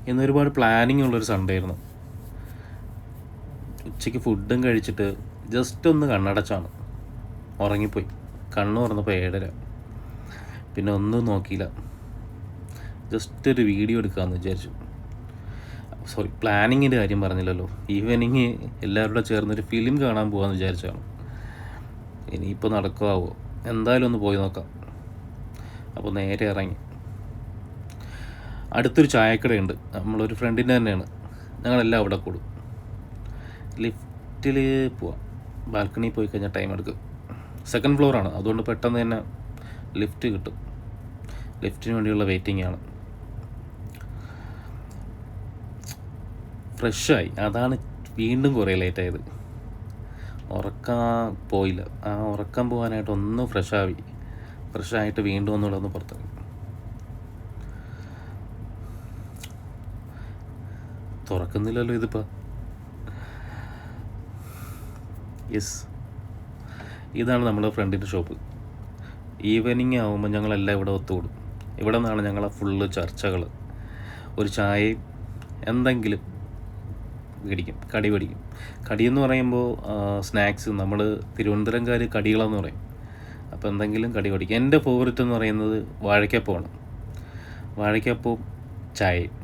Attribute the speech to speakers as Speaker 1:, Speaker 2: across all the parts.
Speaker 1: ഇന്ന് ഒരുപാട് പ്ലാനിങ് ഉള്ളൊരു സൺഡേ ആയിരുന്നു. ഉച്ചയ്ക്ക് ഫുഡും കഴിച്ചിട്ട് ജസ്റ്റ് ഒന്ന് കണ്ണടച്ചാണ് ഉറങ്ങിപ്പോയി. കണ്ണ് തുറന്നപ്പോൾ 7:30. പിന്നെ ഒന്നും നോക്കിയില്ല, ജസ്റ്റ് ഒരു വീഡിയോ എടുക്കാമെന്ന് വിചാരിച്ചു. പ്ലാനിങ്ങിൻ്റെ കാര്യം പറഞ്ഞില്ലല്ലോ. ഈവനിങ് എല്ലാവരുടെ ചേർന്നൊരു ഫിലിം കാണാൻ പോകാമെന്ന് വിചാരിച്ചാണ്. ഇനിയിപ്പോൾ നടക്കുമാവോ, എന്തായാലും ഒന്ന് പോയി നോക്കാം. അപ്പോൾ നേരെ ഇറങ്ങി. അടുത്തൊരു ചായക്കടയുണ്ട്, നമ്മളൊരു ഫ്രണ്ടിൻ്റെ തന്നെയാണ്. ഞങ്ങളെല്ലാം അവിടെ കൂടും. ലിഫ്റ്റിൽ പോവാം. ബാൽക്കണിയിൽ പോയി കഴിഞ്ഞാൽ ടൈം എടുക്കും. 2nd ഫ്ലോറാണ്, അതുകൊണ്ട് പെട്ടെന്ന് തന്നെ ലിഫ്റ്റ് കിട്ടും. ലിഫ്റ്റിന് വേണ്ടിയുള്ള വെയിറ്റിംഗ് ആണ്. ഫ്രഷായി, അതാണ് വീണ്ടും കുറേ ലേറ്റായത്. ഉറക്കാൻ പോയില്ല. ഉറക്കം പോകാനായിട്ട് ഒന്ന് ഫ്രഷായിട്ട് വീണ്ടും ഒന്നുകൂടെ ഒന്ന് പുറത്തിറങ്ങി. തുറക്കുന്നില്ലല്ലോ ഇതിപ്പോൾ. യെസ്, ഇതാണ് നമ്മുടെ ഫ്രണ്ടിൻ്റെ ഷോപ്പ്. ഈവനിങ് ആകുമ്പോൾ ഞങ്ങളെല്ലാം ഇവിടെ ഒത്തുകൂടും. ഇവിടെ നിന്നാണ് ഞങ്ങളെ ഫുള്ള് ചർച്ചകൾ. ഒരു ചായയും എന്തെങ്കിലും കടി പിടിക്കും. കടിയെന്ന് പറയുമ്പോൾ സ്നാക്സ്, നമ്മൾ തിരുവനന്തപുരംകാർ കടികളെന്ന് പറയും. അപ്പോൾ എന്തെങ്കിലും കടി പിടിക്കും. എൻ്റെ ഫേവറേറ്റ് എന്ന് പറയുന്നത് വാഴയ്ക്കപ്പമാണ്. വാഴയ്ക്കപ്പവും ചായയും.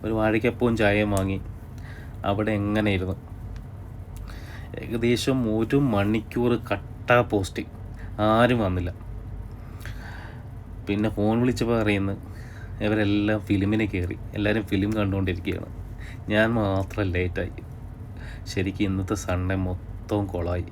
Speaker 1: ഒരു വാഴയ്ക്കപ്പവും ചായയും വാങ്ങി അവിടെ എങ്ങനെ ഇരുന്നു ഏകദേശം 1 മണിക്കൂർ കട്ടാ പോസ്റ്റ്. ആരും വന്നില്ല. പിന്നെ ഫോൺ വിളിച്ചപ്പോൾ അറിയുന്നത് ഇവരെല്ലാം ഫിലിമിന് കയറി. എല്ലാവരും ഫിലിം കണ്ടുകൊണ്ടിരിക്കുകയാണ്. ഞാൻ മാത്രം ലേറ്റായി. ശരിക്കും ഇന്നത്തെ സൺഡേ മൊത്തം കുളമായി.